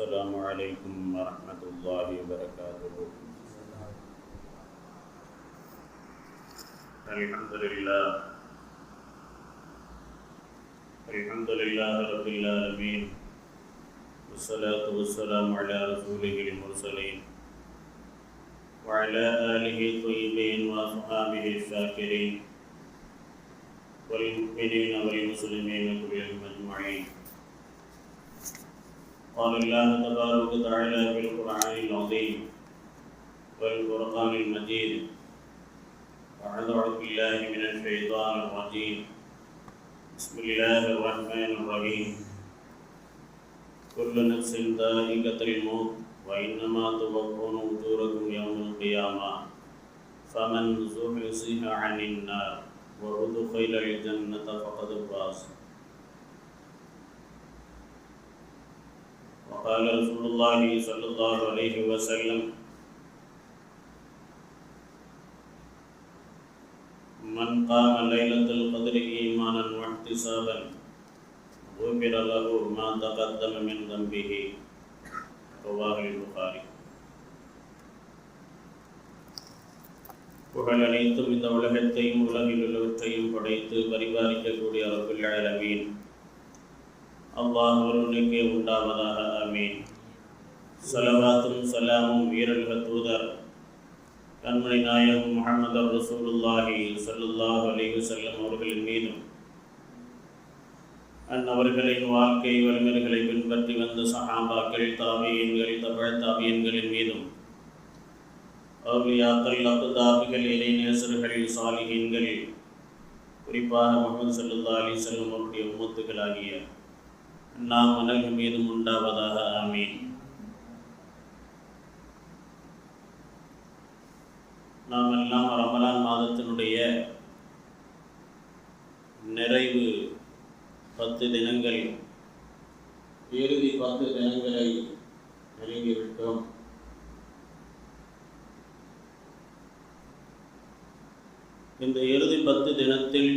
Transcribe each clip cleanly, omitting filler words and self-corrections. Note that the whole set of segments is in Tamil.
السلام عليكم ورحمة الله وبركاته. الحمد لله رب العالمين، والصلاة والسلام على رسوله المرسلين وعلى آله الطيبين وأصحابه الشاكرين والمؤمنين والمسلمين كلهم أجمعين. قال الله تبارك وتعالى في القرآن العظيم والفرقان المجيد: أعوذ بالله من الشيطان الرجيم، بسم الله الرحمن الرحيم. كل نفس ذائقة الموت وإنما توفون أجوركم يوم القيامة فمن زحزح عن النار وأدخل الجنة فقد فاز. وقال رسول الله صلى الله عليه وسلم: من قام ليلة القدر إيمانا واحتسابا غفر له ما تقدم من ذنبه. رواه البخاري. புகழ் அனைத்தும் இந்த உலகத்தையும் உலகில் உள்ளவற்றையும் படைத்து பரிபாலிக்கக்கூடிய ரப்புல் ஆலமீன் அல்லாஹ் ஒருவனுக்கே உண்டாவதாக. ஆமீன். ஸலவாத்தும் ஸலாமும் வீரல்க தூதர் கண்மணி நாயகம் முஹம்மது ரசூலுல்லாஹி ஸல்லல்லாஹு அலைஹி வஸல்லம் அவர்களின் மீதும் அன்னவர்களின் வாழ்க்கை வழிமுறைகளை பின்பற்றி வந்த சஹாபாக்கள், தாபியீன்கள், தபஅத் தாபியீன்களின் மீதும் அவுலியாக்கள், அக்தாபிகள், இறைநேசர்கள், சாலிஹீன்கள், குறிப்பாக முஹம்மது ஸல்லல்லாஹு அலைஹி வஸல்லம் அவருடைய உம்மத்துகளாகிய நாம் அனைவரும் மீதும் உண்டாவதாக. ஆமீன். நாம் எல்லாம் ரமலான் மாதத்தினுடைய நிறைவு 10 தினங்கள், இறுதி 10 தினங்களை நெருங்கிவிட்டோம். இந்த இறுதி 10 தினத்தில்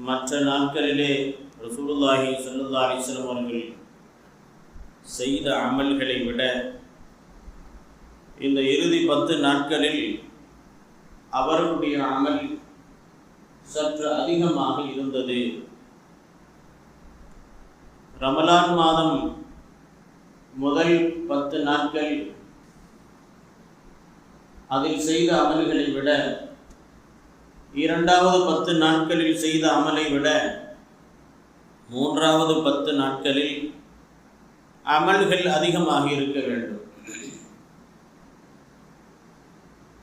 மற்ற நாட்களிலே ரசூலுல்லாஹி ஸல்லல்லாஹு அலைஹி வஸல்லம் அவர்கள் செய்த அமல்களை விட இந்த இறுதி 10 நாட்களில் அவர்களுடைய அமல் சற்று அதிகமாக இருந்தது. ரமலான் மாதம் முதல் 10 நாட்கள் அதில் செய்த அமல்களை விட இரண்டாவது 10 நாட்களில் செய்த அமலை விட மூன்றாவது 10 நாட்களில் அமல்கள் அதிகமாக இருக்க வேண்டும்.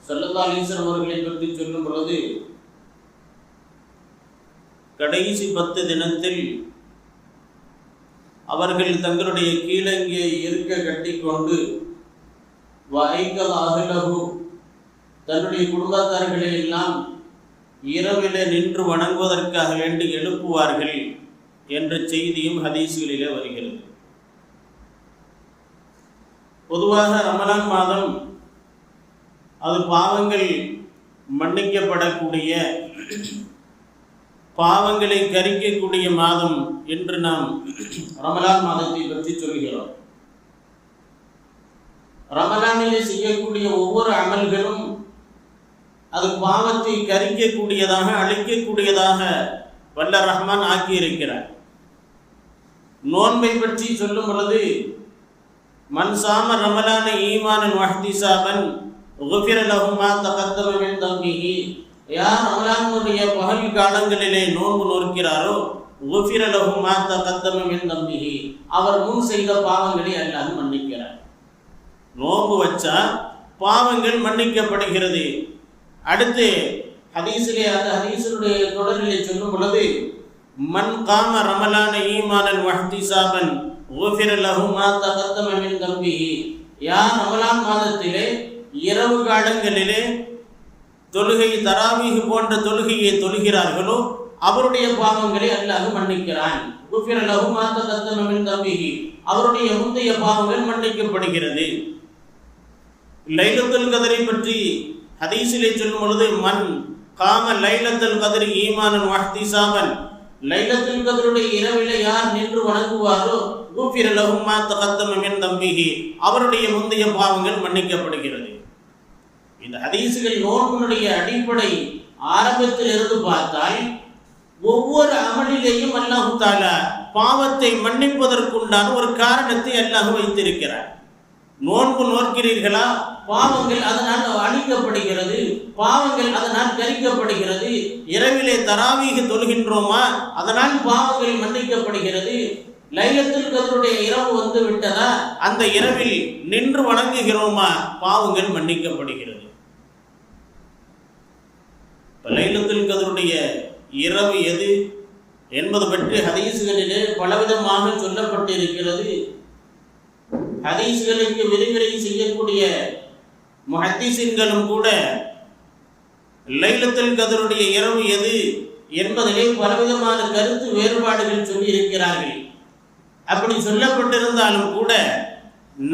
ஸல்லல்லாஹு அலைஹி வஸல்லம் அவர்களை பற்றி சொல்லும் பொழுது, கடைசி 10 தினத்தில் அவர்கள் தங்களுடைய கீழங்கே இருக்க கட்டிக்கொண்டு தன்னுடைய குடும்பத்தார்களை எல்லாம் இரவிலே நின்று வணங்குவதற்காக வேண்டி எழுப்புவார்கள் என்ற செய்தியும் ஹதீஸ்களிலே வருகிறது. பொதுவாக ரமலான் மாதம் அது பாவங்கள் மன்னிக்கப்படக்கூடிய, பாவங்களை கரிக்கக்கூடிய மாதம் என்று நாம் ரமலான் மாதத்தை பற்றி சொல்கிறோம். ரமலானிலே செய்யக்கூடிய ஒவ்வொரு அமல்களும் அது பாவத்தை கரிக்கக்கூடியதாக, அழிக்கக்கூடியதாக வல்ல ரஹ்மான் ஆக்கியிருக்கிறார். நோன்பை பற்றி சொல்லும் பொழுது, மன் சாம ரமலான ஈமானன் வஹ்திசாபன் குஃபிர லஹு மா தகத்தம மின் தம்பிஹி. யார் ரமலானுடைய பகல் காலங்களிலே நோன்பு நோக்கிறாரோ, குஃபிர லஹு மா தகத்தம மின் தம்பிஹி, அவர் முன் செய்த பாவங்களை அல்லாஹ் மன்னிக்கிறார். நோன்பு வச்சா பாவங்கள் மன்னிக்கப்படுகிறது. அடுத்து ஹதீஸிலே, அந்த ஹதீஸினுடைய தொடரிலே சொல்லும் பொழுது, மன் காம ரமலான ஈமானன் வஹ்திசாபன் குஃபிர லஹு மா தகத்தம மின் தம்பிஹி. யார் ரமலான் மாதத்திலே இரவு காலங்களிலே தொழுகை, தராவீஹ் போன்ற தொழுகையை தொழுகிறார்களோ அவருடைய பாவங்களை அல்லாஹ் மன்னிக்கிறான். குஃபிர லஹு மா தகத்தம மின் தம்பிஹி, அவருடைய முந்தைய பாவங்கள் மன்னிக்கப்படுகிறது. லைலத்துல் கத்ரை பற்றி ஹதீஸிலே சொல்லும் பொழுது, மன் காம லைலத்துல் கத்ரி ஈமானன் வஹ்திசாபன், லைலத்துல் கத்ருடைய இரவிலே யார் நின்று வணங்குவாரோ குஃபிர லஹு மா தகத்தம மின் தம்பிஹி, அவருடைய முந்தைய பாவங்கள் மன்னிக்கப்படுகிறது. இந்த ஹதீஸுகள் நோன்பினுடைய அடிப்படை ஆரம்பத்தில் இருந்து பார்த்தால் ஒவ்வொரு அமலிலேயும் அல்லாஹ் தஆலா பாவத்தை மன்னிப்பதற்குண்டான ஒரு காரணத்தை அல்லாஹ் வைத்திருக்கிறார். நோன்பு நோக்கிறீர்களா, பாவங்கள் அதனால் அழிக்கப்படுகிறது, பாவங்கள் அதனால் கரிக்கப்படுகிறது. இரவிலே தராவீஹ் தொழுகின்றோமா, அதனால் பாவங்கள் மன்னிக்கப்படுகிறது. லைலத்துல் கத்ருடைய இரவு வந்து விட்டதா, அந்த இரவில் நின்று வணங்குகிறோமா, பாவங்கள் மன்னிக்கப்படுகிறது. லைலத்துல் கத்ருடைய இரவு எது என்பது பற்றி ஹதீஸ்களிலே பலவிதமாக சொல்லப்பட்டிருக்கிறது. ஹதீஸ்களுக்கு விரிவுரை செய்யக்கூடிய முஹத்திஸின்களும் கூட லைலத்துல் கத்ருடைய இரவு எது என்பதிலே பலவிதமான கருத்து வேறுபாடுகள் சொல்லி இருக்கிறார்கள். அப்படி சொல்லப்பட்டிருந்தாலும் கூட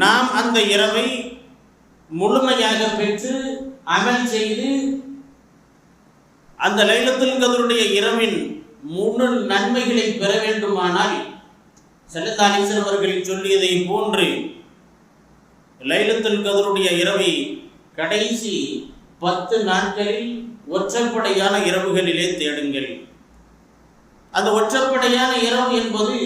நாம் அந்த இரவை முழுமையாக பெற்று அமல் செய்து அந்த லைலத்துல் கத்ருடைய இரவின் முழு நன்மைகளை பெற வேண்டுமானால் ஸல்லல்லாஹு அலைஹி வஸல்லம் அவர்கள் சொல்லியதை போன்று லைலத்துல் கத்ருடைய இரவை கடைசி 10 நாட்களில் ஒற்றைப்படையான இரவுகளிலே தேடுங்கள். அந்த ஒற்றைப்படையான இரவு என்பது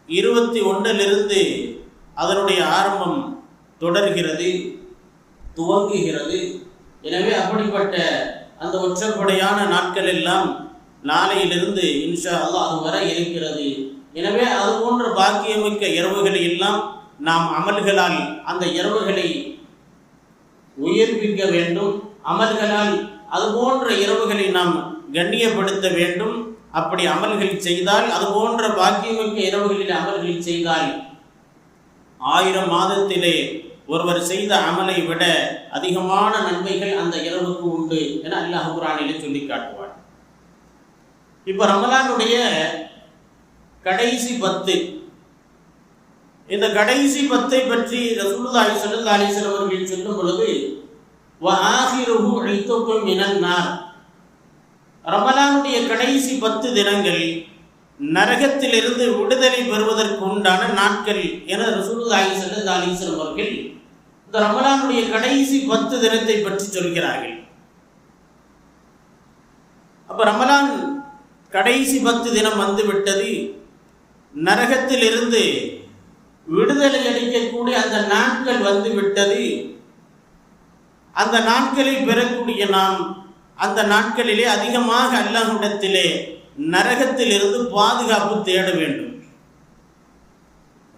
21 அதனுடைய ஆரம்பம் தொடர்கிறது, துவங்குகிறது. எனவே அப்படிப்பட்ட அந்த ஒற்றைப்படையான நாட்கள் எல்லாம் நாளையிலிருந்து இன்ஷா அல்லாஹ் அது வர இருக்கிறது. எனவே அது போன்ற பாக்கியமிக்க இரவுகளை எல்லாம் நாம் அமல்களால் அந்த இரவுகளை உயிர்ப்பிக்க வேண்டும். அமல்களால் அது போன்ற இரவுகளை நாம் கண்ணியப்படுத்த வேண்டும். அப்படி அமல்கள் செய்தால், அது போன்ற பாக்கியமிக்க இரவுகளில் அமல்கள் செய்தால் 1000 மாதத்திலே ஒருவர் செய்த அமலை விட அதிகமான நன்மைகள் அந்த இரவுக்கு உண்டு என அல்லாஹ் குர்ஆனிலே சொல்லி காட்டுவார். இப்போ ரமலானுடைய கடைசி 10, இந்த கடைசி 10 பற்றி ரசூலுல்லாஹி ஸல்லல்லாஹு அலைஹி வஸல்லம் அவர்கள் சொல்லும் பொழுது வஆகிருஹு இத்துக்கும் மினன் நார், ரமலானுடைய கடைசி 10 தினங்கள் நரகத்திலிருந்து விடுதலை பெறுவதற்கு உண்டான நாட்கள் என ரசூலுல்லாஹி ஸல்லல்லாஹு அலைஹி வஸல்லம் அவர்கள் இந்த ரமலானுடைய கடைசி 10 தினத்தை பற்றி சொல்கிறார்கள். அப்ப ரமலான் கடைசி 10 தினம் வந்து விட்டது, நரகத்திலிருந்து விடுதலை அளிக்கக்கூடிய அந்த நாட்கள் வந்து விட்டது. அந்த நாட்களை பெறக்கூடிய நாம் அந்த நாட்களிலே அதிகமாக அல்லாஹ்விடத்திலே நரகத்திலிருந்து பாதுகாப்பு தேட வேண்டும்.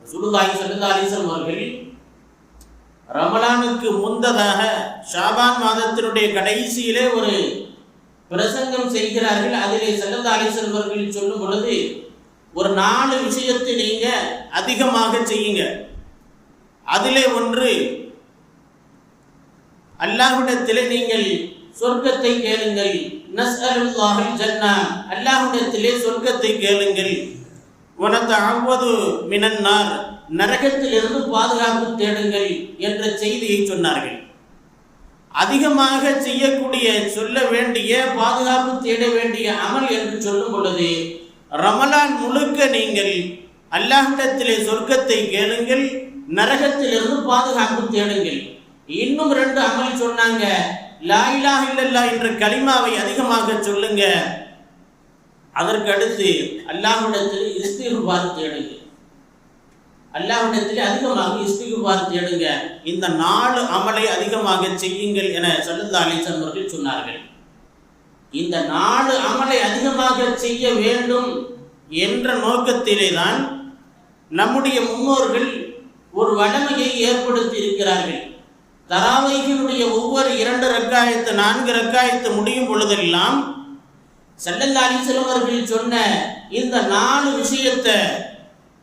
ரசூலுல்லாஹி ஸல்லல்லாஹு அலைஹி வஸல்லம் அவர்கள் ரமலானுக்கு முந்ததாக ஷாபான் மாதத்தினுடைய கடைசியிலே ஒரு பிரசங்கம் செய்கிறார்கள். அதிலே ஸல்லல்லாஹு அலைஹி வஸல்லம் அவர்கள் சொல்லும் பொழுது ஒரு 4 விஷயத்தை நீங்க அதிகமாக செய்யுங்க. அதிலே ஒன்று, அல்லாஹ்விடத்திலே நீங்கள் சொர்க்கத்தை கேளுங்கள். நஸ்அலுல்லாஹல் ஜன்னா, அல்லாஹ்விடத்திலே சொர்க்கத்தை கேளுங்கள். வனதஅவது மினன் நார், நரகத்திலிருந்து பாதுகாப்பு தேடுங்கள் என்ற செய்தியை சொன்னார்கள். அதிகமாக செய்யக்கூடிய, சொல்ல வேண்டிய, பாதுகாப்பு தேட வேண்டிய அமல் என்று சொல்லும் பொழுது ரமலான் முழுக்க நீங்கள் அல்லாஹ்விடத்திலே சொர்க்கத்தை கேளுங்கள், நரகத்திலிருந்து பாதுகாப்பு தேடுங்கள். இன்னும் 2 அமல் சொன்னாங்க. லா இலாஹ இல்லல்லாஹ் என்ற கலிமாவை அதிகமாக சொல்லுங்க. அதற்கு அடுத்து அல்லாஹ்விடத்தில் இஸ்திக்பார் தேடுங்க. அல்லாஹ்விடத்தில் அதிகமாக இஸ்திக்பார் தேடுங்க. இந்த 4 அமலை அதிகமாக செய்யுங்கள் என ஸல்லல்லாஹு அலைஹி வஸல்லம் அவர்கள் சொன்னார்கள். இந்த 4 அமலை அதிகமாக செய்ய வேண்டும் என்ற நோக்கத்திலே தான் நம்முடைய முன்னோர்கள் ஒரு வழமையை ஏற்படுத்தி இருக்கிறார்கள். தராவீஹினுடைய ஒவ்வொரு 2 ரக்காயத்து 4 ரக்காயத்து முடியும் பொழுதெல்லாம் ஸல்லல்லாஹு அலைஹி வஸல்லம் அவர்கள் சொன்ன இந்த 4 விஷயத்தை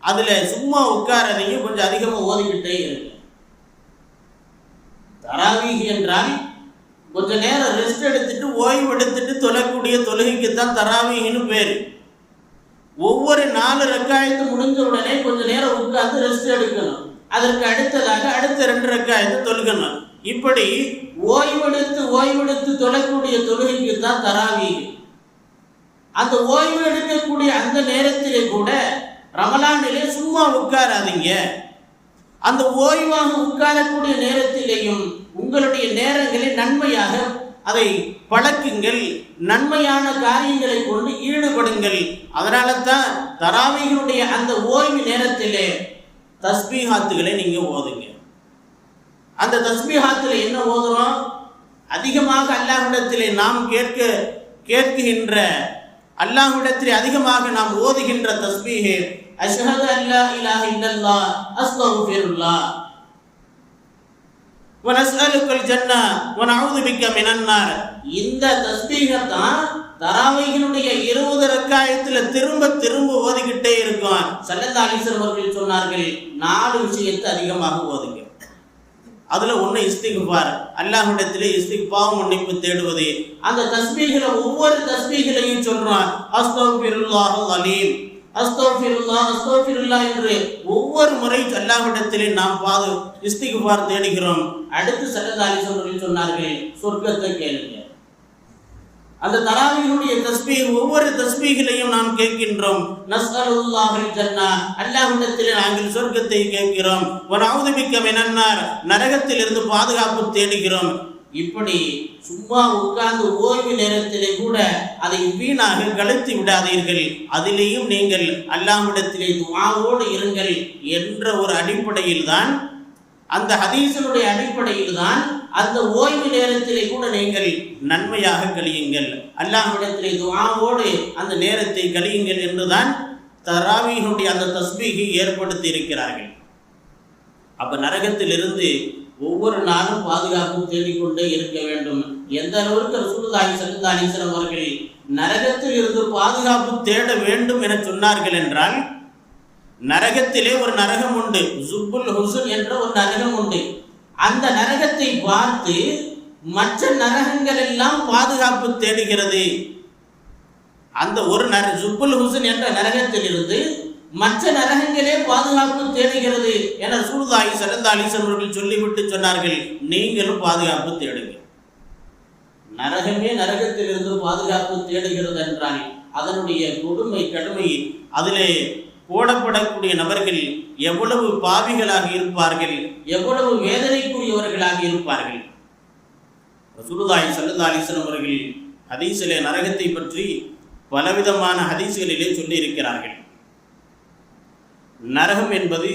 அதுல சும்மா உட்காரதையும் கொஞ்சம் அதிகமாக ஓதிக்கிட்டே இருக்கு. தராவீஹ் என்றால் கொஞ்ச நேரம் ரெஸ்ட் எடுத்துட்டு ஓய்வு எடுத்துட்டு தொழக்கூடிய தொழுகைக்கு தான் தராவீஹ்னு பேரு. ஒவ்வொரு 4 ரக்காயத்து முடிஞ்ச உடனே கொஞ்ச நேரம் உட்கார்ந்து ரெஸ்ட் எடுக்கணும். அதற்கு அடுத்ததாக அடுத்த 2 ரக்காயத்து தொழுகணும். இப்படி ஓய்வெடுத்து தொழக்கூடிய தொழுகைக்கு தான் தராவீஹ். அந்த ஓய்வு எடுக்கக்கூடிய அந்த நேரத்திலே கூட ரமலானிலே சும்மா உட்காராதீங்க. அந்த ஓய்வாக உட்காரக்கூடிய நேரத்திலேயும் உங்களுடைய நேரங்களை நன்மையாக அதை பழக்குங்கள், நன்மையான காரியங்களை கொண்டு ஈடுபடுங்கள். அதனால தான் தராவீஹுடைய அந்த ஓய்வு நேரத்திலே தஸ்பீஹாத்துகளை நீங்க ஓதுங்க. அந்த தஸ்பீஹாத்துல என்ன ஓதுறோம்? அதிகமாக அல்லாஹ்விடத்திலே நாம் கேட்கின்ற அல்லாஹ்விடத்திலே அதிகமாக நாம் ஓதுகின்ற தஸ்பீஹ் அஷ்ஹது அல்லா இலாஹ இல்லல்லாஹ் அஸ்தக்ஃபிருல்லாஹ் வ நஸ்அலுக்கல் ஜன்னah வ நஊது பிக்க மினன் நார். இந்த தஸ்பீஹை தான் தராவீஹினுடைய 20 ரக்காயத்துல திரும்ப திரும்ப ஓதிக்கிட்டே இருக்கும். ஸல்லல்லாஹு அலைஹி வஸல்லம் அவர்கள் சொன்னார்கள், 4 விஷயத்தை அதிகமாக ஓதுங்க. அதுல ஒண்ணு இஸ்திக்பார், அல்லாஹ்விடத்திலே இஸ்திக்பார் மன்னிப்பு தேடுவது. அந்த தஸ்பீஹில ஒவ்வொரு தஸ்பீஹிலையும் சொல்றான் அஸ்தக்ஃபிருல்லாஹல் அலீம், அஸ்தக்ஃபிருல்லாஹ் அஸ்தக்ஃபிருல்லாஹ் என்று ஒவ்வொரு முறை அல்லாஹ்விடத்திலே நாம் இஸ்திக்பார் தேடுகிறோம். அடுத்து ஸல்லல்லாஹு அலைஹி வஸல்லம் சொன்னார்கள், சொர்க்கத்தை கேளுங்க. அந்த தராவீஹுடைய தஸ்பீஹ் ஒவ்வொரு தஸ்பீஹிலையும் நாம் கேட்கின்றோம் நஸ்அலுல்லாஹல் ஜன்னah, அல்லாஹ்விடத்திலே நாங்கள் சொர்க்கத்தை கேட்கிறோம். வ நஊது பிக்க மினன் நார், நரகத்திலிருந்து பாதுகாப்பு தேடுகிறோம். இப்படி சும்மா உட்கார்ந்து ஓய்வு நேரத்திலே கூட அதை வீணாக கழித்து விடாதீர்கள். அதிலேயும் நீங்கள் அல்லாஹ்விடத்திலே துஆவோடு இருங்கள் என்ற ஒரு அடிப்படையில் தான், அந்த ஹதீஸினுடைய அடிப்படையில் தான் அந்த ஓய்வு நேரத்திலே கூட நீங்கள் நன்மையாக கழியுங்கள், அல்லாஹ்விடத்திலே துஆவோடு அந்த நேரத்தை கழியுங்கள் என்றுதான் தராவீஹுடைய அந்த தஸ்பீஹை ஏற்படுத்தி இருக்கிறார்கள். அப்ப நரகத்திலிருந்து ஒவ்வொரு நாளும் பாதுகாப்பு தேடிக்கொண்டே இருக்க வேண்டும். எந்த அளவுக்கு ரசூலுல்லாஹி ஸல்லல்லாஹு அலைஹி வஸல்லம் அவர்கள் நரகத்தில் இருந்து பாதுகாப்பு தேட வேண்டும் என சொன்னார்கள் என்றால், நரகத்திலே ஒரு நரகம் உண்டு, ஜுப்புல் ஹுசுன் என்ற ஒரு நரகம் உண்டு. அந்த நரகத்தை பார்த்து மற்ற நரகங்கள் எல்லாம் பாதுகாப்பு தேடுகிறது. அந்த ஒரு ஜுப்புல் ஹுசுன் என்ற நரகத்திலிருந்து மற்ற நரகங்களே பாதுகாப்பு தேடுகிறது என ரசூலுல்லாஹி ஸல்லல்லாஹு அலைஹி வஸல்லம் அவர்கள் சொல்லிவிட்டு சொன்னார்கள், நீங்களும் பாதுகாப்பு தேடுங்க. நரகமே நரகத்திலிருந்து பாதுகாப்பு தேடுகிறது என்றால் அதனுடைய கொடுமை கடுமை, அதிலே போடப்படக்கூடிய நபர்கள் எவ்வளவு பாவிகளாக இருப்பார்கள், எவ்வளவு வேதனைக்குரியவர்களாக இருப்பார்கள். ரசூலுல்லாஹி ஸல்லல்லாஹு அலைஹி வஸல்லம் அவர்கள் ஹதீஸிலே நரகத்தை பற்றி பலவிதமான ஹதீஸ்களிலே சொல்லி இருக்கிறார்கள். நரகம் என்பது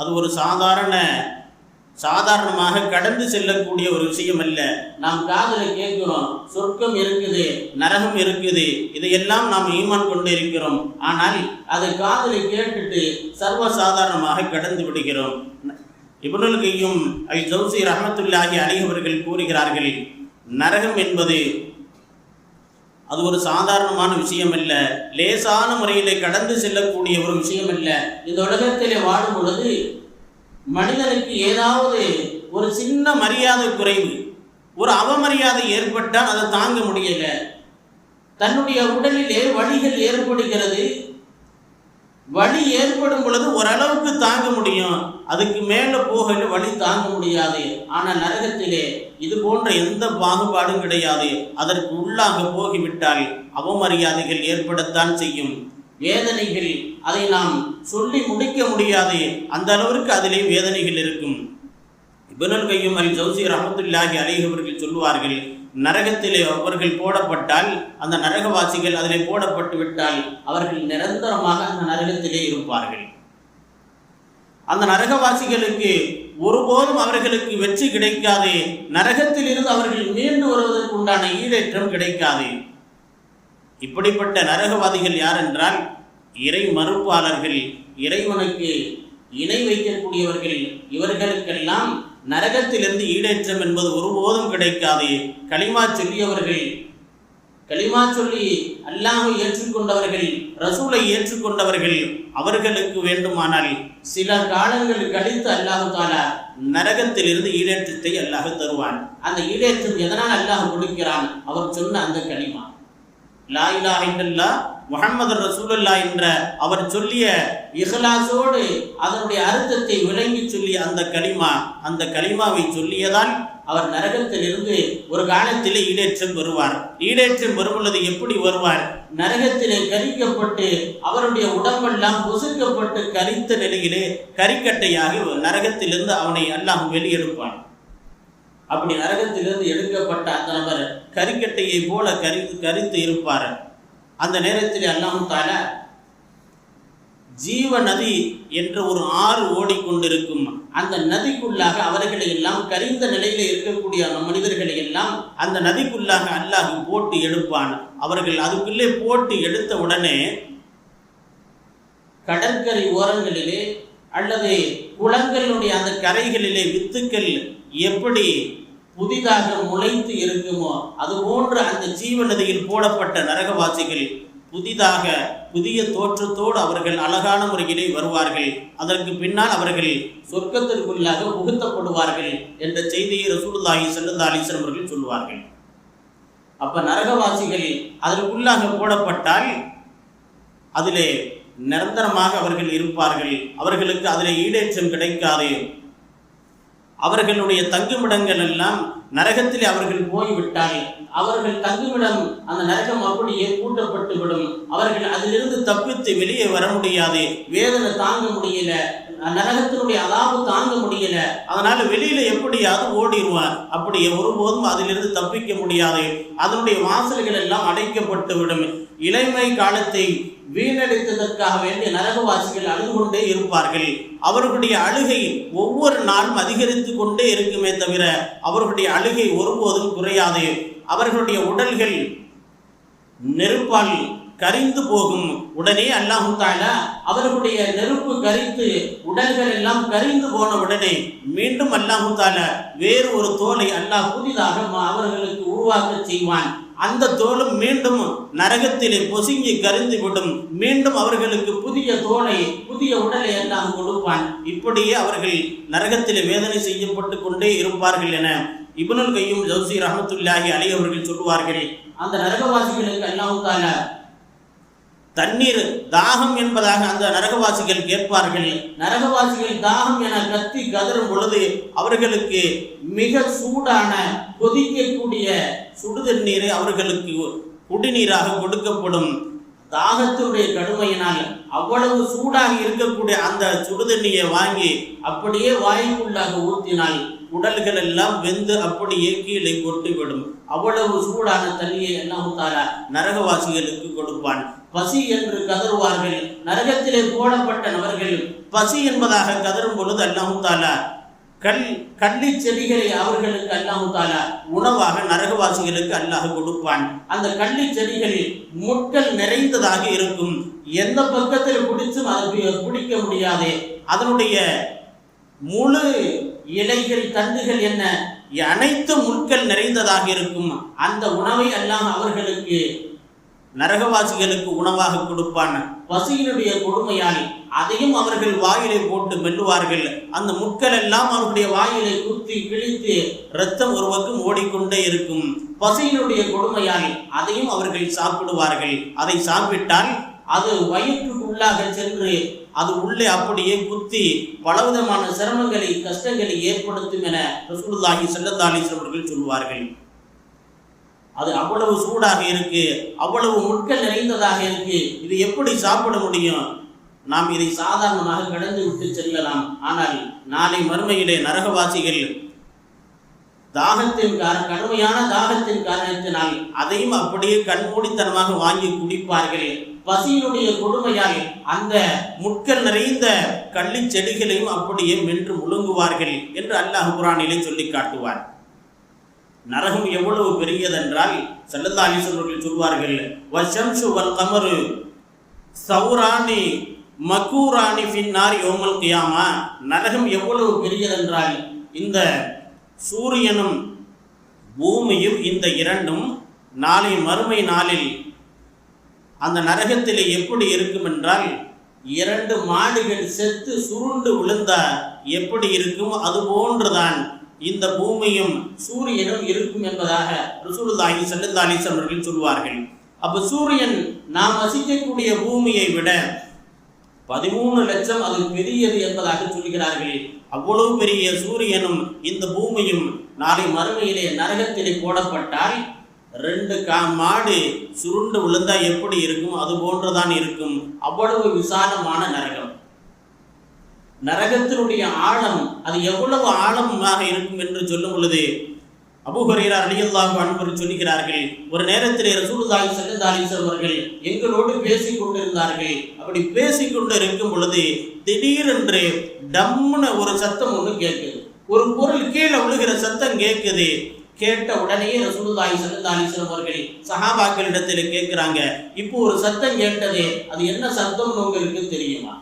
அது ஒரு சாதாரணமாக கடந்து செல்லக்கூடிய ஒரு விஷயம் அல்ல. நாம் காதில் கேட்கிறோம், சொர்க்கம் இருக்குது, நரகம் இருக்குது, இதையெல்லாம் நாம் ஈமான் கொண்டு இருக்கிறோம். ஆனால் அதை காதில் கேட்டுட்டு சர்வசாதாரணமாக கடந்து விடுகிறோம். இப்னுல் கய்யிம் அல் ஜௌஸி ரஹ்மத்துல்லாஹி அலைஹி அவர்கள் கூறுகிறார்கள், நரகம் என்பது அது ஒரு சாதாரணமான விஷயம் அல்ல, லேசான முறையிலே கடந்து செல்லக்கூடிய ஒரு விஷயம் அல்ல. இந்த உலகத்திலே வாழும் பொழுது மனிதனுக்கு ஏதாவது ஒரு சின்ன மரியாதை குறைவு, ஒரு அவமரியாதை ஏற்பட்டால் அதை தாங்க முடியல. தன்னுடைய உடலிலே வலிகள் ஏற்படுகிறது. வலி ஏற்படும் பொழுது ஓரளவுக்கு தாங்க முடியும், அதுக்கு மேல போகல வலி தாங்க முடியாது. ஆனால் நரகத்திலே இது போன்ற எந்த பாகுபாடும் கிடையாது. அதற்கு உள்ளாக போகிவிட்டால் அவமரியாதைகள் ஏற்படத்தான் செய்யும், வேதனைகள் அதை நாம் சொல்லி முடிக்க முடியாது, அந்த அளவிற்கு அதிலே வேதனைகள் இருக்கும். இப்னுல் கய்யிம் அல் ஜௌஸி ரஹ்மத்துல்லாஹி அலைஹி அவர்கள் சொல்லுவார்கள், நரகத்திலே அவர்கள் போடப்பட்டால், அந்த நரகவாசிகள் அதிலே போடப்பட்டு விட்டால் அவர்கள் நிரந்தரமாக அந்த நரகத்திலே இருப்பார்கள். அந்த நரகவாசிகளுக்கு ஒருபோதும் அவர்களுக்கு வெற்றி கிடைக்காது. நரகத்தில் இருந்து அவர்கள் மீண்டு வருவதற்கு உண்டான ஈடேற்றம் கிடைக்காது. இப்படிப்பட்ட நரகவாதிகள் யார் என்றால் இறை மறுப்பாளர்கள், இறைவனுக்கு இணை வைக்கக்கூடியவர்கள். இவர்களுக்கெல்லாம் நரகத்திலிருந்து ஈடேற்றம் என்பது ஒருபோதும் கிடைக்காது. களிமா சொல்லியவர்கள், களிமா சொல்லி அல்லாஹ்வை ஏற்றுக்கொண்டவர்கள், ரசூலை ஏற்றுக்கொண்டவர்கள், அவர்களுக்கு வேண்டுமானால் சில காலங்கள் கழித்து அல்லாஹ் தஆலா நரகத்திலிருந்து ஈடேற்றத்தை அல்லாஹ் தருவான். அந்த ஈடேற்றம் எதனால் அல்லாஹ் கொடுக்கிறான்? அவர் சொன்ன அந்த களிமா, லா இலாஹ இல்லல்லாஹ் முஹம்மது ரசூலுல்லாஹ் என்ற அவர் சொல்லிய இஹ்லாஸோடு அதனுடைய அர்த்தத்தை விளங்கி சொல்லிய அந்த கலிமாவை சொல்லியதால் அவர் நரகத்திலிருந்து ஒரு காலத்திலே ஈடேற்றம் வருவார். ஈடேற்றம் வரும்பொழுது எப்படி வருவார்? நரகத்திலே கரிக்கப்பட்டு அவருடைய உடம்பெல்லாம் பொசுக்கப்பட்டு கரித்த நிலையிலே கரிக்கட்டையாக நரகத்திலிருந்து அவனை அல்லாஹ் வெளியெடுப்பான். அப்படி நரகத்திலிருந்து எடுக்கப்பட்ட அந்த நபர் கரிக்கட்டையை போல கரித்து இருப்பார். அந்த நேரத்தில் அல்லாஹ் தஆலா ஜீவ நதி என்ற ஒரு ஆறு ஓடிக்கொண்டிருக்கும். அந்த நதிக்குள்ளாக அவர்களை எல்லாம் கரிந்த நிலையில இருக்கக்கூடிய மனிதர்களை எல்லாம் அந்த நதிக்குள்ளாக அல்லாஹ் போட்டு எடுப்பான். அவர்கள் அதுக்குள்ளே போட்டு எடுத்த உடனே கடற்கரை ஓரங்களிலே அல்லது குளங்களுடைய அந்த கரைகளிலே வித்துக்கள் எப்படி புதிதாக முளைத்து இருக்குமோ அது போன்று அந்த ஜீவ நதியில் போடப்பட்ட நரகவாசிகள் புதிய தோற்றத்தோடு அவர்கள் அழகான முறையிலே வருவார்கள். அதற்கு பின்னால் அவர்கள் சொர்க்கத்திற்குள்ளாக புகுத்தப்படுவார்கள் என்ற செய்தியை ரசூலுல்லாஹி ஸல்லல்லாஹு அலைஹி வஸல்லம் அவர்கள் சொல்வார்கள். அப்ப நரகவாசிகள் அதற்குள்ளாக போடப்பட்டால் அதிலே நிரந்தரமாக அவர்கள் இருப்பார்கள். அவர்களுக்கு அதிலே ஈடேற்றம் கிடைக்காது. அவர்களுடைய தங்குமிடங்கள் எல்லாம் நரகத்தில் அவர்கள் போய்விட்டால் அவர்கள் தங்குமிடம் அந்த நரகம் அப்படியே பூட்டப்பட்டு விடும். அவர்கள் அதிலிருந்து தப்பித்து வெளியே வர முடியாது. வேதனை தாங்க முடியல, நரகத்தினுடைய அதாவு தாங்க முடியல. அதனால வெளியில எப்படியாவது ஓடிடுவார். அப்படி ஒருபோதும் அதிலிருந்து தப்பிக்க முடியாது. அதனுடைய வாசல்கள் எல்லாம் அடைக்கப்பட்டு விடும். இளமை காலத்தை வீணடித்ததற்காக வேண்டிய நரகவாசிகள் அழுது கொண்டே இருப்பார்கள். அவர்களுடைய அழுகை ஒவ்வொரு நாளும் அதிகரித்து கொண்டே இருக்குமே தவிர அவர்களுடைய அழுகை ஒருபோதும் குறையாது. அவர்களுடைய உடல்கள் நெருப்பால் கரிந்து போகும். உடனே அல்லாஹ் தஆலா அவர்களுடைய நெருப்பு கரித்து உடல்கள் எல்லாம் கரிந்து போன உடனே மீண்டும் அல்லாஹ் தஆலா வேறு ஒரு தோலை அல்லாஹ் புதிதாக அவர்களுக்கு உருவாக்க செய்வான். அந்த தோலும் மீண்டும் நரகத்திலே பொசுங்கி கரிந்து விடும். மீண்டும் அவர்களுக்கு புதிய தோலை புதிய உடலை எல்லாம் கொடுப்பான். இப்படியே அவர்கள் நரகத்திலே வேதனை செய்யப்பட்டு கொண்டே இருப்பார்கள் என இப்னுல் கய்யிம் ஜௌஸி ரஹ்மத்துல்லாஹி அலைஹி அவர்கள் சொல்வார்கள். அந்த நரகவாசிகளுக்கு அல்லாஹ் தஆலா தண்ணீர் தாகம் என்பதாக அந்த நரகவாசிகள் கேட்பார்கள். நரகவாசிகள் தாகம் என கத்தி கதறும் பொழுது அவர்களுக்கு மிக சூடான கொதிக்கக்கூடிய சுடுதண்ணீரை அவர்களுக்கு குடிநீராக கொடுக்கப்படும். தாகத்தினுடைய கடுமையினால் அவ்வளவு சூடாக இருக்கக்கூடிய அந்த சுடுதண்ணியை வாங்கி அப்படியே வாய்க்குள்ளாக ஊற்றினால் உடல்கள் எல்லாம் வெந்து அப்படியே கீழே கொட்டிவிடும். அவ்வளவு சூடான தண்ணியை அல்லாஹ் தஆலா நரகவாசிகளுக்கு கொடுப்பான். பசி என்று கதறுவார்கள். நரகத்திலே போடப்பட்ட நபர்கள் பசி என்பதாக கதறும் பொழுது அல்லாஹ் தஆலா கள்ளி செடிகளை அவர்களுக்கு அல்லாஹ் தஆலா உணவாக நரகவாசிகளுக்கு அல்லாஹ் கொடுப்பான். அந்த கள்ளி செடிகளில் முட்கள் நிறைந்ததாக இருக்கும். எந்த பக்கத்தில் பிடிச்சும் அதை பிடிக்க முடியாது. அதனுடைய முழு இலைகள் தண்டுகள் என்ன அனைத்து முட்கள் நிறைந்ததாக இருக்கும். அந்த உணவை அல்லாஹ் அவர்களுக்கு நரகவாசிகளுக்கு உணவாக கொடுப்பான். பசியினுடைய கொடுமையால் அதையும் அவர்கள் வாயிலை போட்டு மெல்லுவார்கள். அந்த முட்கள் எல்லாம் அவருடைய வாயிலை குத்தி கிழித்து இரத்தம் ஒரு பக்கம் ஓடிக்கொண்டே இருக்கும். பசியினுடைய கொடுமையால் அதையும் அவர்கள் சாப்பிடுவார்கள். அதை சாப்பிட்டால் அது வயிற்றுக்குள்ளாக சென்று அது உள்ளே அப்படியே குத்தி பலவிதமான சிரமங்களை கஷ்டங்களை ஏற்படுத்தும் என ரசூலுல்லாஹி ஸல்லல்லாஹு அலைஹி வஸல்லம் அவர்கள் சொல்வார்கள். அது அவ்வளவு சூடாக இருக்கு, அவ்வளவு முட்கள் நிறைந்ததாக இருக்கு. இது எப்படி சாப்பிட முடியும்? நாம் இதை சாதாரணமாக கடந்து விட்டு செல்லலாம். ஆனால் நாளை மறுமையிலே நரகவாசிகள் கடுமையான தாகத்தின் காரணத்தினால் அதையும் அப்படியே கண்மூடித்தனமாக வாங்கி குடிப்பார்கள். பசியினுடைய கொடுமையால் அந்த முட்கள் நிறைந்த கள்ளி செடிகளையும் அப்படியே மென்று முழுங்குவார்கள் என்று அல்லாஹ் குர்ஆனிலே சொல்லி காட்டுவார். நரகம் எவ்வளவு பெரியதென்றால் ஸல்லல்லாஹு அலைஹி வஸல்லம் சொல்வார்கள், வஷம்சு வல் கமரு சௌரானி மக்கூரானி ஃபின்னார் யௌமல் கியாமா. நரகம் எவ்வளவு பெரியதென்றால் இந்த சூரியனும் பூமியும் இந்த இரண்டும் நாளை மறுமை நாளில் அந்த நரகத்திலே எப்படி இருக்கும் என்றால் இரண்டு மாடுகள் செத்து சுருண்டு விழுந்தா எப்படி இருக்கும் அதுபோன்றுதான் இந்த பூமியும் சூரியனும் இருக்கும் என்பதாக ரசூலுல்லாஹி ஸல்லல்லாஹு அலைஹி வஸல்லம் அவர்கள் சொல்வார்கள். அப்ப சூரியன் நாம் வசிக்கக்கூடிய பூமியை விட 13 லட்சம் அது பெரியது என்பதாக சொல்கிறார்கள். அவ்வளவு பெரிய சூரியனும் இந்த பூமியும் நாளை மறுமையிலே நரகத்திலே போடப்பட்டால் 2 மாடு சுருண்டு விழுந்தா எப்படி இருக்கும் அது போன்றுதான் இருக்கும். அவ்வளவு விசாலமான நரகம். நரகத்தினுடைய ஆழம் அது எவ்வளவு ஆழமாக இருக்கும் என்று சொல்லும் பொழுது அபூ ஹுரைரா ரலியல்லாஹு அன்ஹு சொல்கிறார்கள், ஒரு நேரத்திலே ரசூலுல்லாஹி ஸல்லல்லாஹு அலைஹி வஸல்லம் அவர்கள் எங்களோடு பேசிக் கொண்டிருந்தார்கள். அப்படி பேசிக்கொண்டு இருக்கும் பொழுது திடீரென்று டம்முன ஒரு சத்தம் ஒன்று கேட்குது. ஒரு பொருள் கீழே விழுகிற சத்தம் கேட்குது. கேட்ட உடனே ரசூலுல்லாஹி ஸல்லல்லாஹு அலைஹி வஸல்லம் அவர்கள் சஹாபாக்களிடத்தில் கேட்கிறாங்க, இப்போ ஒரு சத்தம் கேட்டது, அது என்ன சத்தம்னு உங்களுக்கு தெரியுமா?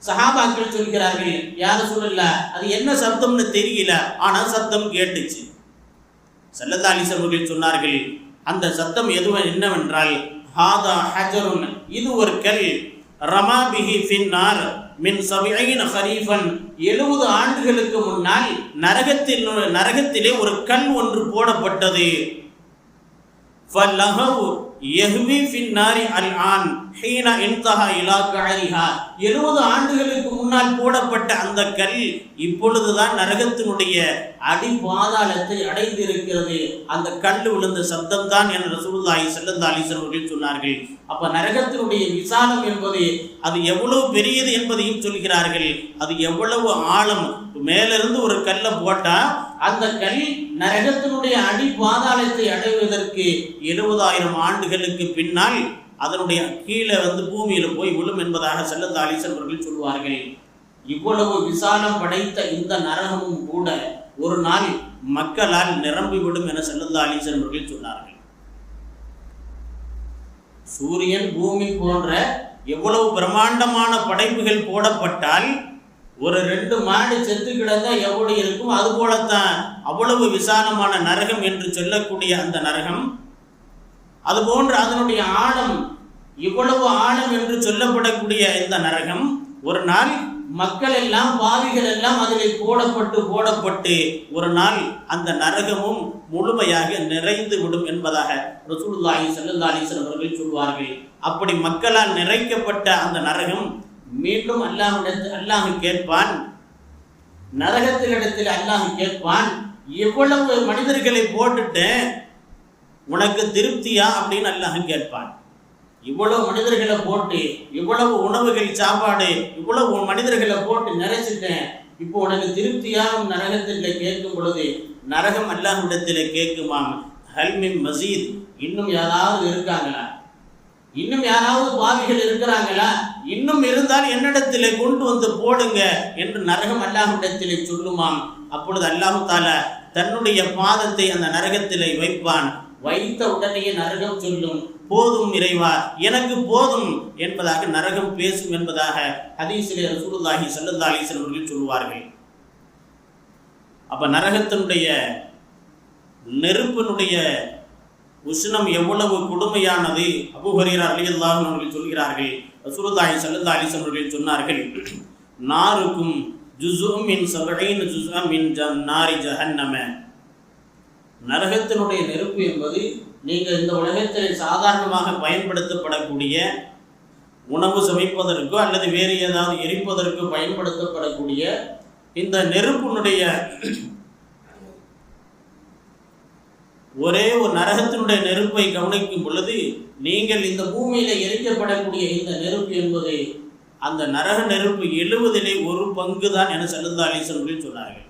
சஹாபாக்கள் சொல்கிறார்கள், யா ரசூலல்லாஹ், அது என்ன சத்தம்னு தெரியல, ஆனா சத்தம் கேட்டுச்சு. ஸல்லல்லாஹு அலைஹி வஸல்லம் அவர்கள் சொன்னார்கள், அந்த சத்தம் என்னவென்றால் ஹாதா ஹஜருன், இது ஒரு கல், ரமா பிஹி ஃபின்னார் மின் 70 ஹரீஃபன், 70 ஆண்டுகளுக்கு முன்னால் நரகத்திலே ஒரு கல் ஒன்று போடப்பட்டது. ஃபல்லஹு யஹ்வி ஃபின்னாரி அல்ஆன் ஹீன இன்தஹா இலா கஅரிஹா, 70 ஆண்டுகளுக்கு முன்னால் போடப்பட்ட அந்த கல் இப்பொழுதுதான் நரகத்தினுடைய அடிபாதாளத்தை அடைந்திருக்கிறது. அந்த கல் விழுந்த சப்தம் தான் என ரசூலுல்லாஹி ஸல்லல்லாஹு அலைஹி வஸல்லம் அவர்கள் சொன்னார்கள். அப்ப நரகத்தினுடைய விசாலம் என்பது அது எவ்வளவு பெரியது என்பதையும் சொல்கிறார்கள். அது எவ்வளவு ஆழம், மேலிருந்து ஒரு கல்லை போட்டா அந்த கல் நரகத்தினுடைய அடிபாதாளத்தை அடைவதற்கு 70,000 ஆண்டுகளுக்கு பின்னால் அதனுடைய கீழே பூமியில போய் விழும் என்பதாக ஸல்லல்லாஹு அலைஹி வஸல்லம் அவர்கள் சொல்வார்கள். இவ்வளவு விசாலம் படைத்த இந்த நரகமும் கூட ஒரு நாள் மக்களால் நிரம்பிவிடும் என ஸல்லல்லாஹு அலைஹி வஸல்லம் அவர்கள் சொன்னார்கள். சூரியன், பூமி போன்ற எவ்வளவு பிரம்மாண்டமான படைப்புகள் போடப்பட்டால் ஒரு 2 மாடு செத்து கிடந்தா எப்படி இருக்கும், அது போலத்தான் அவ்வளவு விசாலமான நரகம் என்று சொல்லக்கூடிய அந்த நரகம். அதுபோன்று அதனுடைய ஆழம், இவ்வளவு ஆழம் என்று சொல்லப்படக்கூடிய இந்த நரகம் ஒரு நாள் மக்கள் எல்லாம், பாவிகள் எல்லாம் அதில் போடப்பட்டு ஒரு நாள் அந்த நரகமும் முழுமையாக நிறைந்து விடும் என்பதாக ரசூலுல்லாஹி ஸல்லல்லாஹு அலைஹி வஸல்லம் அவர்கள் சொல்வார்கள். அப்படி மக்களால் நிறைக்கப்பட்ட அந்த நரகம் மீண்டும் அல்லாஹ் கேட்பான். நரகத்தினிடத்தில் அல்லாஹ் கேட்பான், எவ்வளவு மனிதர்களை போட்டுட்டேன், உனக்கு திருப்தியா அப்படின்னு அல்லாஹ் கேட்பான். இவ்வளவு மனிதர்களை போட்டு, இவ்வளவு உணவுகள், சாப்பாடு, இவ்வளவு மனிதர்களை போட்டு நிறைச்சிட்டேன், இப்போ உனக்கு திருப்தியாகும் நரகத்தில் கேட்கும் பொழுது நரகம் அல்லாஹ்விடத்தில் கேட்குமாம், ஹல்மின் மசீத், இன்னும் யாராவது இருக்காங்களா, இன்னும் யாராவது பாவிகள் இருக்கிறாங்களா, இன்னும் இருந்தால் என்னிடத்திலே கொண்டு வந்து போடுங்க என்று நரகம் அல்லாஹ்விடத்திலே சொல்லுமாம். அப்பொழுது அல்லாஹு தஆலா தன்னுடைய பாதத்தை அந்த நரகத்திலே வைப்பான். வைத்த உடனேயே நரகம் சொல்லும், போதும் இறைவா, எனக்கு போதும் என்பதாக நரகம் பேசும் என்பதாக ஹதீஸிலே ரசூலுல்லாஹி ஸல்லல்லாஹு அலைஹி வஸல்லம் அவர்கள் சொல்வார்கள். அப்ப நரகத்தினுடைய நெருப்பினுடைய உஷ்ணம் எவ்வளவு கொடுமையானது. அபூ ஹுரைரா ரலியல்லாஹு அன்ஹு அவர்கள் சொல்கிறார்கள், ரசூலுல்லாஹி ஸல்லல்லாஹு அலைஹி வஸல்லம் அவர்கள் சொன்னார்கள், நாருக்கும் ஜுஸும் மின் 70 ஜுஸம் மின் நாரி ஜஹன்னம, நரகத்தினுடைய நெருப்பு என்பது நீங்கள் இந்த உலகத்தில் சாதாரணமாக பயன்படுத்தப்படக்கூடிய உணவு சமைப்பதற்கோ அல்லது வேறு ஏதாவது எரிப்பதற்கோ பயன்படுத்தப்படக்கூடிய இந்த நெருப்பினுடைய ஒரே ஒரு நரகத்தினுடைய நெருப்பை கவனிக்கும் பொழுது நீங்கள் இந்த பூமியில எரிக்கப்படக்கூடிய இந்த நெருப்பு என்பது அந்த நரக நெருப்பு 70 1 பங்கு தான் என ஸல்லல்லாஹு அலைஹி வஸல்லம் சொன்னார்கள்.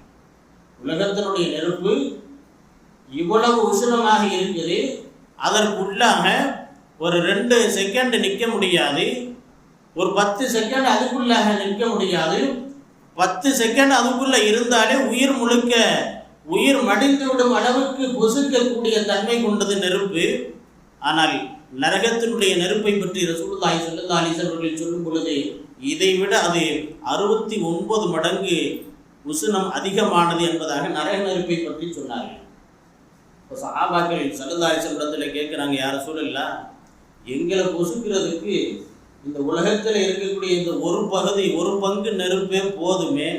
உலகத்தினுடைய நெருப்பு இவ்வளவு உஷ்ணமாக இருக்குது, அதற்குள்ளாக ஒரு 2 செகண்ட் நிற்க முடியாது, ஒரு 10 செகண்ட் அதுக்குள்ளாக நிற்க முடியாது. 10 செகண்ட் அதுக்குள்ள இருந்தாலே உயிர் மடிந்து விடும் அளவுக்கு பொசுக்கக்கூடிய தன்மை கொண்டது நெருப்பு. ஆனால் நரகத்தினுடைய நெருப்பை பற்றி ரசூலுல்லாஹி ஸல்லல்லாஹு அலைஹி வஸல்லம் சொல்லும் பொழுது இதை விட அது 69 மடங்கு உஷ்ணம் அதிகமானது என்பதாக நரக நெருப்பை பற்றி சொன்னார்கள். இப்போ சஹாபாக்கள் ஸல்லல்லாஹு அலைஹி வஸல்லம் கேட்குறாங்க, யா ரசூலல்லாஹ், எங்களை பொசுக்கிறதுக்கு இந்த உலகத்தில் இருக்கக்கூடிய இந்த ஒரு பங்கு நெருப்பே போதுமே,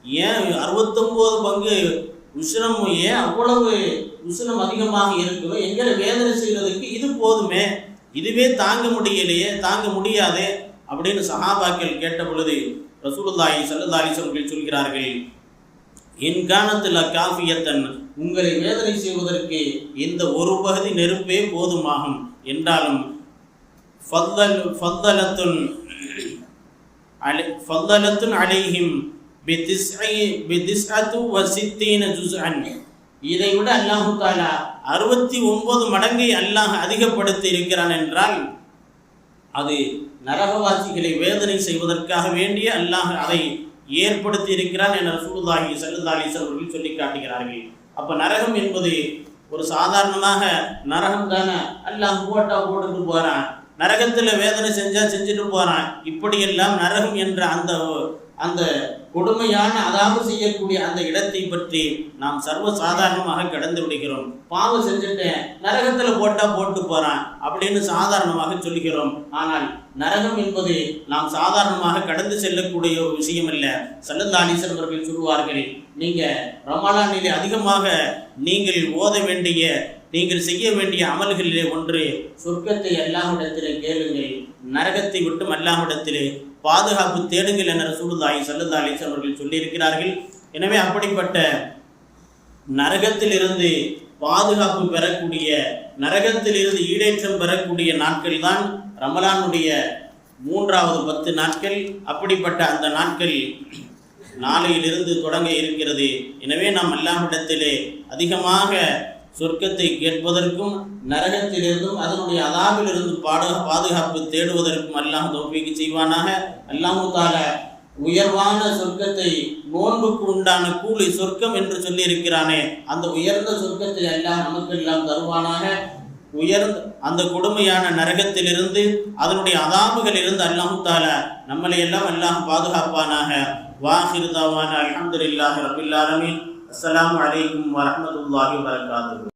ஏன் 69 பங்கு உஷ்ணமும் ஏன் அவ்வளவு உஷ்ணம் அதிகமாக இருக்குதோ, எங்களை வேதனை செய்வதற்கு இது போதுமே, இதுவே தாங்க முடியலையே, தாங்க முடியாதே அப்படின்னு சஹாபாக்கள் கேட்ட பொழுது ரசூலுல்லாஹி ஸல்லல்லாஹு அலைஹி வஸல்லம் சொல்கிறார்கள், இன்கானத்துல காஃபியத்தன், உங்களை வேதனை செய்வதற்கு இந்த ஒரு பகுதி நெருப்பே போதுமாகும் என்றாலும் ஃபல்லலத்துன் அலைஹிம் பிதிஸ்அத்து வசித்தீன ஜுஸ்அன், இதை விட அல்லாஹு தஆலா 69 மடங்கை அல்லாஹ் அதிகப்படுத்தி இருக்கிறான் என்றால் அது நரகவாசிகளை வேதனை செய்வதற்காக வேண்டிய அல்லாஹ் அதை ஏற்படுத்தி இருக்கிறான் என ரசூலுல்லாஹி ஸல்லல்லாஹு அலைஹி வஸல்லம் சொல்லி காட்டுகிறார்கள். அப்ப நரகம் என்பது ஒரு சாதாரணமாக நரகம் தானே, அல்லாஹ் போட்டா போட்டுட்டு போறான், நரகத்துல வேதனை செஞ்சா செஞ்சுட்டு போறான், இப்படியெல்லாம் நரகம் என்ற அந்த கொடுமையான அதாவது செய்யக்கூடிய அந்த இடத்தை பற்றி நாம் சர்வ சாதாரணமாக கடந்து விடுகிறோம். பாவம் செஞ்சுட்டேன், நரகத்துல போட்டா போட்டு போறான் அப்படின்னு சாதாரணமாக சொல்லுகிறோம். ஆனால் நரகம் என்பது நாம் சாதாரணமாக கடந்து செல்லக்கூடிய ஒரு விஷயம் அல்ல. ஸல்லல்லாஹு அலைஹி வஸல்லம் அவர்கள் சொல்வார்கள், நீங்க ரமலானிலே அதிகமாக நீங்கள் ஓத வேண்டிய, நீங்கள் செய்ய வேண்டிய அமல்களிலே ஒன்று சொர்க்கத்தை அல்லாஹ்விடத்திலே கேளுங்கள், நரகத்தை விட்டும் அல்லாஹ்விடத்திலே பாதுகாப்பு தேடுங்கள் என ரசூலுல்லாஹி ஸல்லல்லாஹு அலைஹி வஸல்லம் அவர்கள் சொல்லியிருக்கிறார்கள். எனவே அப்படிப்பட்ட நரகத்திலிருந்து பாதுகாப்பு பெறக்கூடிய, நரகத்திலிருந்து ஈடேற்றம் பெறக்கூடிய நாட்கள் தான் ரமலானுடைய 3வது 10 நாட்கள். அப்படிப்பட்ட அந்த நாட்கள் நாளையிலிருந்து தொடங்க இருக்கிறது. எனவே நாம் அல்லாஹ்விடத்திலே அதிகமாக சொர்க்கத்தை கேட்பதற்கும் நரகத்திலிருந்தும் அதனுடைய அதாபிலிருந்து பாதுகாப்பு தேடுவதற்கும் அல்லாஹ் தௌஃபீக் செய்வானாக. அல்லாஹு தஆலா உயர்வான சொர்க்கத்தை, நோன்புக்கு உண்டான கூலி சொர்க்கம் என்று சொல்லி இருக்கிறானே, அந்த உயர்ந்த சொர்க்கத்தை அல்லாஹ் நமக்கு எல்லாம் தருவானாக. உயர்ந்த அந்த கொடுமையான நரகத்திலிருந்து அதனுடைய அதாபுகளிலிருந்து அல்லாஹு தஆலா நம்மளை எல்லாம் அல்லாஹ் பாதுகாப்பானாக. வாஹிரு தவானா அல்ஹம்துலில்லாஹி ரப்பில் ஆலமீன். அஸ்ஸலாமு அலைக்கும் வரஹ்மத்துல்லாஹி வபரகாத்துஹு.